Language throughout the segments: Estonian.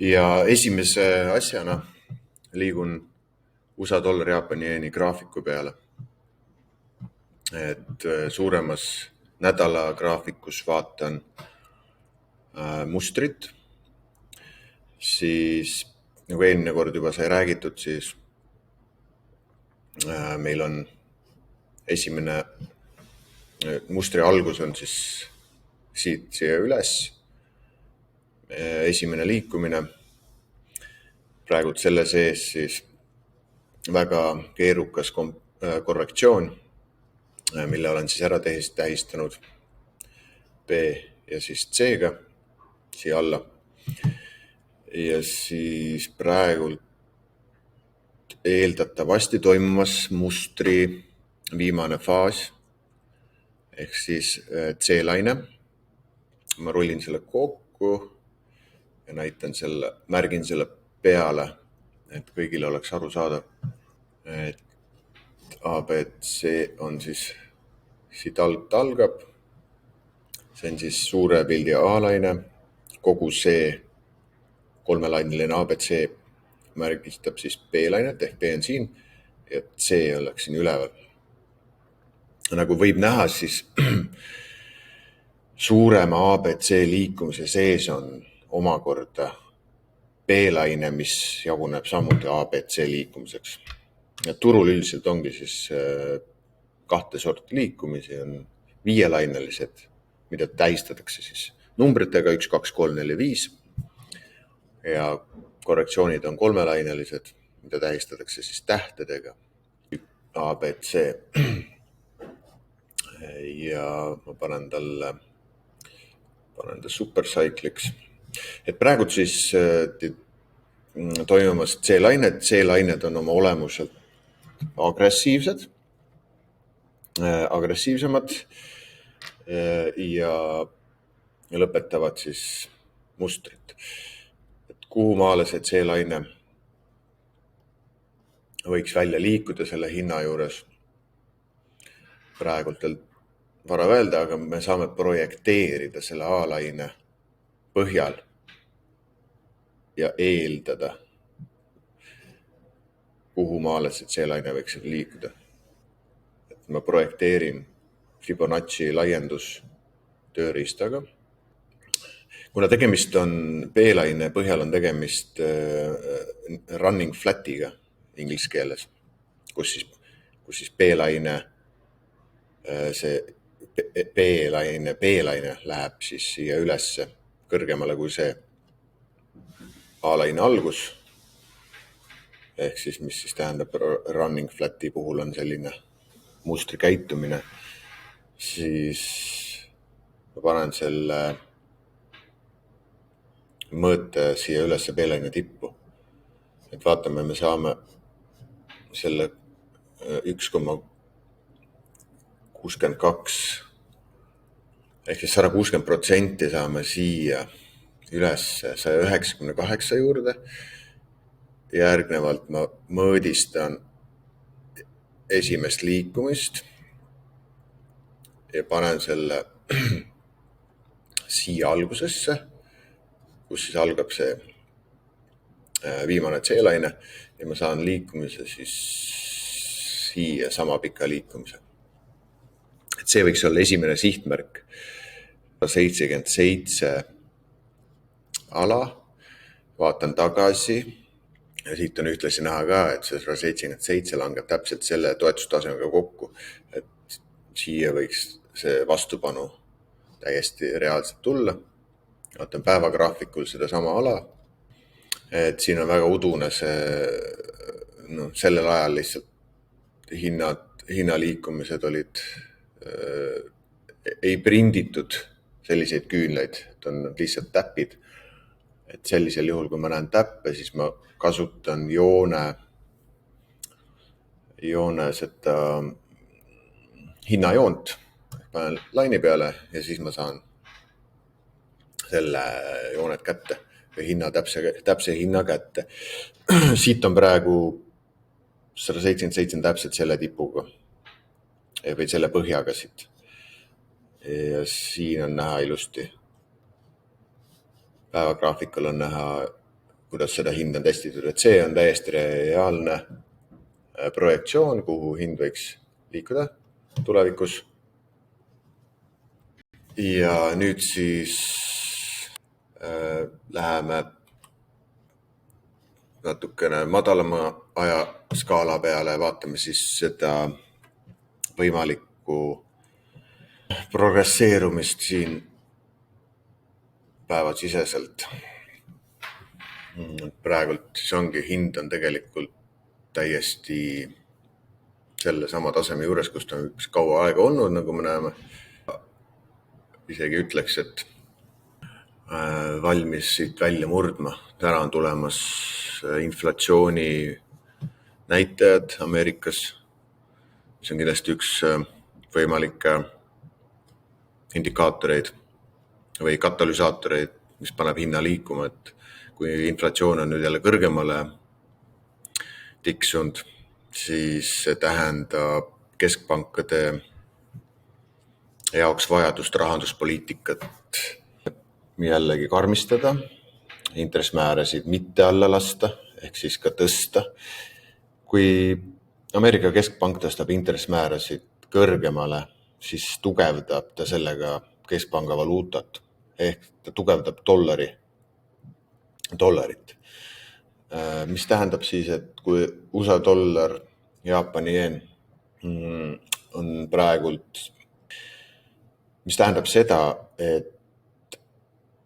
Ja esimese asjana liigun USA dollari Jaapani jeeni graafiku peale. Et suuremas nädala graafikus vaatan mustrit, siis nagu eelmine kord juba sai räägitud, siis meil on esimene mustri algus on siis siit siia üles. Esimene liikumine. Praegu selle sees siis väga keerukas korrektsioon, mille olen siis ära tähistanud B ja siis C-ga siia alla. Ja siis praegu eeldatavasti toimumas mustri viimane faas ehk siis C-laine. Ma rullin selle kokku ja näitan selle, märgin selle peale, et kõigile oleks aru saada, et ABC on siis siit alt algab. See on siis suure pildi A-laine, kogu see kolmelaineline ABC märgistab siis B-lainet ehk B on siin ja C oleks siin üleval. Nagu võib näha, siis suurema ABC liikumise sees on omakorda B-laine, mis jaguneb samuti ABC liikumiseks. Ja turul üldiselt ongi siis kahte sorti liikumisi, on viielainelised, mida tähistatakse siis numbritega 1, 2, 3, 4, 5 ja korrektsioonid on kolmelainelised, mida tähistatakse siis tähtedega ABC. Ja ma panen ta supercycliks. Et praegu siis toimumas C-lained. C-lained on oma olemuselt agressiivsemad ja lõpetavad siis mustrit. Et kuhu maale see C-laine võiks välja liikuda selle hinna juures, praegult vara öelda, aga me saame projekteerida selle A-laine põhjal ja eeldada, kuhu maale see C-laine võiks liikuda. Et ma projekteerin Fibonacci laiendus tööriistaga. Kuna tegemist on B-laine põhjal, on tegemist running flat'iga inglise keeles, kus siis B-laine, see B-laine läheb siis siia ülesse kõrgemale kui see A-laine algus. Ehk siis, mis siis tähendab running flat'i puhul on selline mustri käitumine. Siis ma panen selle mõõte siia ülesse B-laine tippu. Et vaatame, me saame selle 1,62 ehk siis 160% saame siia üles 198 juurde. Järgnevalt ma mõõdistan esimest liikumist ja panen selle siia algusesse, kus siis algab see viimane C-laine ja ma saan liikumise siis siia sama pika liikumise. Et see võiks olla esimene sihtmärk. 77 ala, vaatan tagasi ja siit on ühtlasi näha ka, et see 177 langeb täpselt selle toetustasemega kokku, et siia võiks see vastupanu täiesti reaalselt tulla. Vaatan päevagraafikul seda sama ala, et siin on väga udune see, sellel ajal lihtsalt hinnaliikumised olid, ei prinditud selliseid küünlaid, et on lihtsalt täpid. Et sellisel juhul, kui ma näen täppe, siis ma kasutan joone seda hinnajoont, panen laini peale ja siis ma saan selle jooned kätte või täpse hinna kätte. Siit on praegu 177 täpselt selle tipuga või selle põhjaga siit. Ja siin on näha ilusti. Päevagraafikul on näha kuidas seda hinda on testitud, et see on täiesti reaalne projektsioon, kuhu hind võiks liikuda tulevikus. Ja nüüd siis läheme natukene madalama ajaskaala peale, vaatame siis seda võimalikku progresseerumist siin päevasiseselt. Praegult siis ongi, hind on tegelikult täiesti selle sama taseme juures, kus ta on üks kaua aega olnud, nagu me näeme. Isegi ütleks, et valmis siit välja murdma. Täna on tulemas inflatsiooni näitajad Ameerikas, mis on kindlasti üks võimalikke indikaatoreid või katalüsaatoreid, mis paneb hinna liikuma, et kui inflatsioon on nüüd jälle kõrgemale tiksunud, siis see tähendab keskpankade jaoks vajadust rahanduspoliitikat jällegi karmistada, intressmäärasid mitte alla lasta, ehk siis ka tõsta. Kui Ameerika keskpank tõstab intressmäärasid kõrgemale, siis tugevdab ta sellega keskpanga valuutat, ehk ta tugevdab dollarit. Mis tähendab siis, et kui USA dollar, Jaapani jeen on praegult, mis tähendab seda, et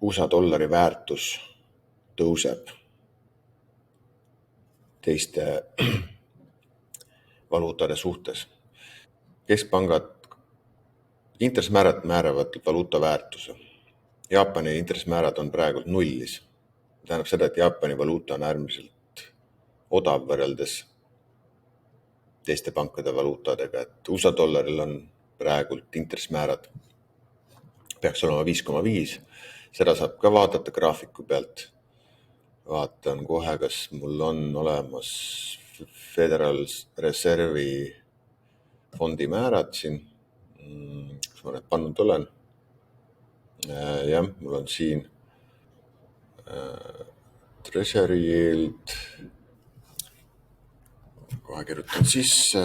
USA dollari väärtus tõuseb teiste valuutade suhtes. Keskpangad intressmäärad määravad valuuta väärtuse. Jaapani intressmäärad on praegu nullis. Tähendab seda, et Jaapani valuuta on äärmiselt odav võrreldes teiste pankade valuutadega, et USA dollaril on praegult intressmäärad peaks olema 5,5. Seda saab ka vaadata graafiku pealt. Vaatan kohe, kas mul on olemas Federal Reserve'i fondi määrad siin. Kus ma need pannud olen? Jah, mul on siin Treasury yield. Kohe kirjutan sisse.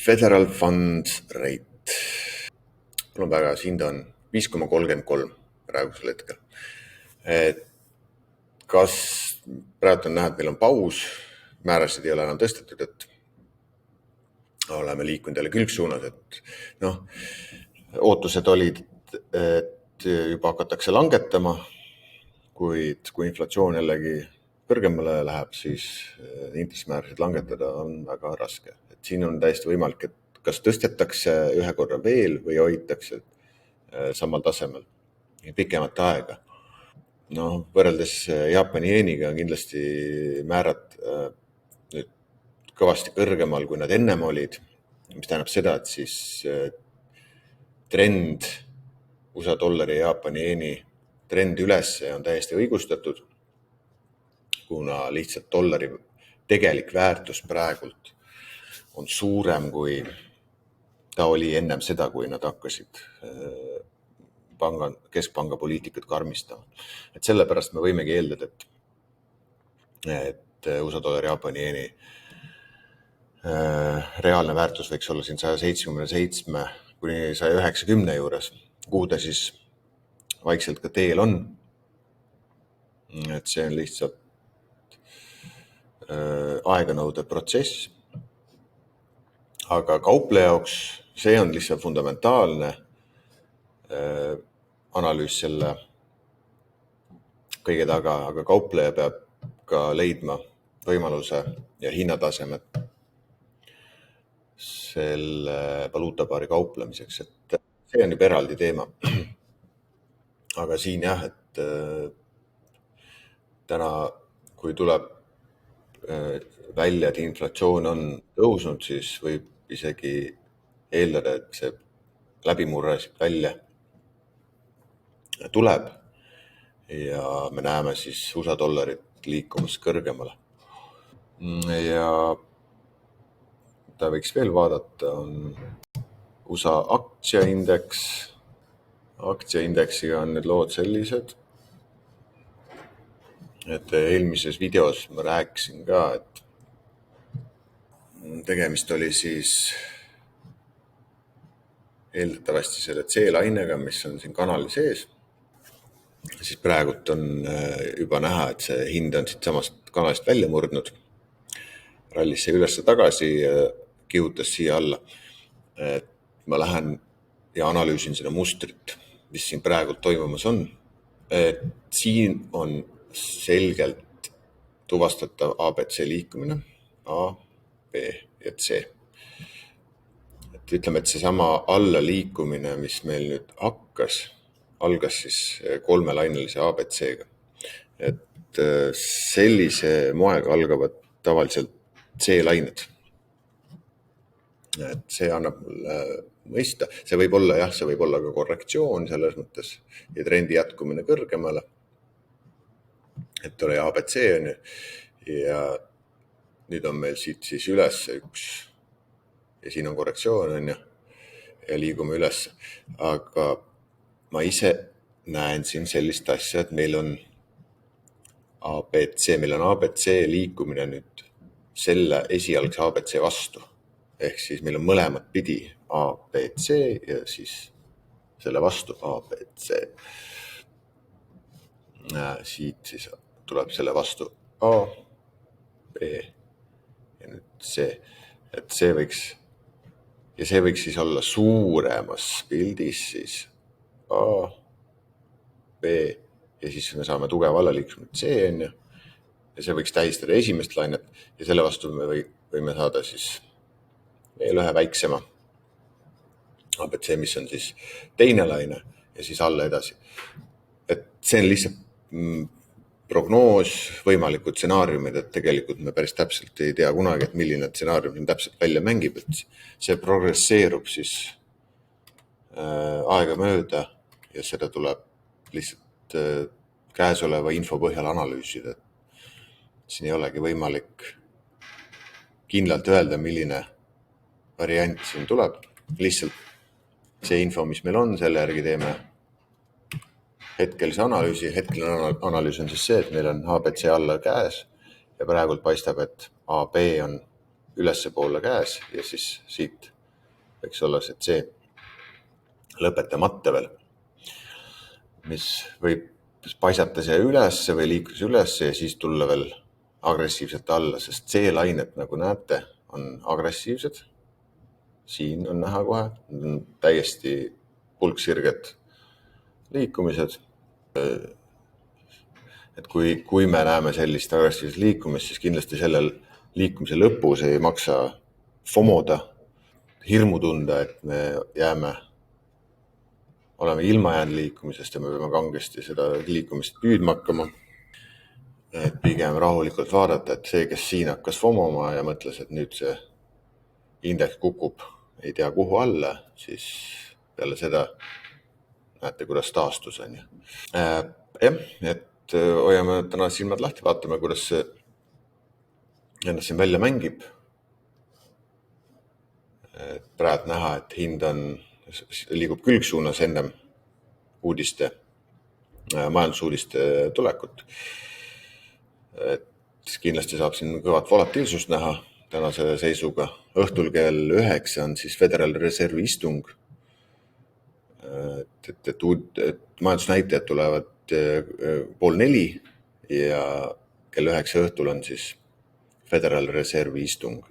Federal Funds Rate. Mul on väga, siin ta on 5,33 praegusel hetkel. Kas praegu on näha, et meil on paus, määrasid ei ole enam tõstetud, et oleme liikunud jälle külgsuunas, et ootused olid, et juba hakatakse langetama, kuid kui inflatsioon jällegi kõrgemale läheb, siis intressmäärasid langetada on väga raske. Et siin on täiesti võimalik, et kas tõstetakse ühe korra veel või hoitakse samal tasemel pikemat aega. Võrreldes Jaapani jeeniga on kindlasti määrad nüüd kõvasti kõrgemal, kui nad ennem olid, mis tähendab seda, et siis trend USA dollari ja Jaapani jeeni trend üles on täiesti õigustatud, kuna lihtsalt dollari tegelik väärtus praegult on suurem, kui ta oli ennem seda, kui nad hakkasid keskpanga poliitikat karmistama. Et sellepärast me võimegi eeldada, et USA dollari ja Jaapani jeeni reaalne väärtus võiks olla siin 177 kuni 190 juures, kuhu ta siis vaikselt ka teel on. Et see on lihtsalt aeganõudev protsess. Aga kaupleja jaoks see on lihtsalt fundamentaalne analüüs selle kõige taga, aga kaupleja peab ka leidma võimaluse ja hinnatasemet selle valuutapaari kauplemiseks, et see on juba eraldi teema. Aga siin jah, et täna, kui tuleb välja, et inflatsioon on tõusnud, siis võib isegi eeldada, et see läbimurre välja tuleb ja me näeme siis USA dollarit liikumas kõrgemale. Ja ta võiks veel vaadata, on USA aktsiaindeks. Aktsiaindeksiga on need lood sellised, et eelmises videos ma rääkisin ka, et tegemist oli siis eeldatavasti selle C-lainega, mis on siin kanali sees. Siis praegult on juba näha, et see hind on siit samast kanalist välja murdnud. Rallisse üles tagasi kihutas siia alla. Et ma lähen ja analüüsin seda mustrit, mis siin praegult toimumas on. Et siin on selgelt tuvastatav ABC liikumine, A, B ja C. Et ütleme, et seesama alla liikumine, mis meil nüüd algas siis kolmelainelise ABC-ga. Et sellise moega algavad tavaliselt C-lained. Et see annab mulle mõista. See võib olla ka korrektsioon selles mõttes ja trendi jätkumine kõrgemale. Et oli ABC on ja nüüd on meil siit siis üles üks ja siin on korrektsioon on ja liigume üles. Aga ma ise näen siin sellist asja, et meil on ABC liikumine nüüd selle esialgse ABC vastu. Ehk siis meil on mõlemad pidi ABC ja siis selle vastu ABC. Siit siis tuleb selle vastu A, B ja nüüd C. Et see võiks siis olla suuremas pildis siis A, B ja siis me saame tugeva allaliikumine C on ja see võiks tähistada esimest lainet ja selle vastu me võime saada siis veel ühe väiksema ABC, mis on siis teine laine ja siis alla edasi. Et see on lihtsalt prognoos, võimalikud stsenaariumid, et tegelikult me päris täpselt ei tea kunagi, et milline stsenaarium siin täpselt välja mängib, et see progresseerub siis aega mööda ja seda tuleb lihtsalt käesoleva info põhjal analüüsida. Siin ei olegi võimalik kindlalt öelda, milline variant siin tuleb. Lihtsalt see info, mis meil on, selle järgi teeme hetkelise analüüsi. Hetkeline analüüs on siis see, et meil on ABC alla käes ja praegult paistab, et AB on ülesse poole käes ja siis siit võiks olla see C lõpetamata veel, mis võib paisata see ülesse või liiklus ülesse ja siis tulla veel agressiivselt alla, sest C-lainet, nagu näete, on agressiivsed. Siin on näha kohe, on täiesti pulksirged liikumised. Et kui me näeme sellist agressiivset liikumist, siis kindlasti sellel liikumise lõpus ei maksa FOMOda, hirmu tunda, et me oleme ilma jäänud liikumisest ja me peame kangesti seda liikumist püüdma hakkama. Et pigem rahulikult vaadata, et see, kes siin hakkas FOMOma ja mõtles, et nüüd see indeks kukub ei tea kuhu alla, siis peale seda näete, kuidas taastus on. Et hoiame täna silmad lahti, vaatame, kuidas see ennast siin välja mängib. Et praegu näha, et hind liigub külgsuunas ennem majandusuudiste tulekut. Et kindlasti saab siin kõvat volatiilsust näha tänase seisuga. Õhtul kell 9 on siis Federal Reserve'i istung. Et majandusnäitajad tulevad 3:30 ja kell 9 õhtul on siis Federal Reserve'i istung.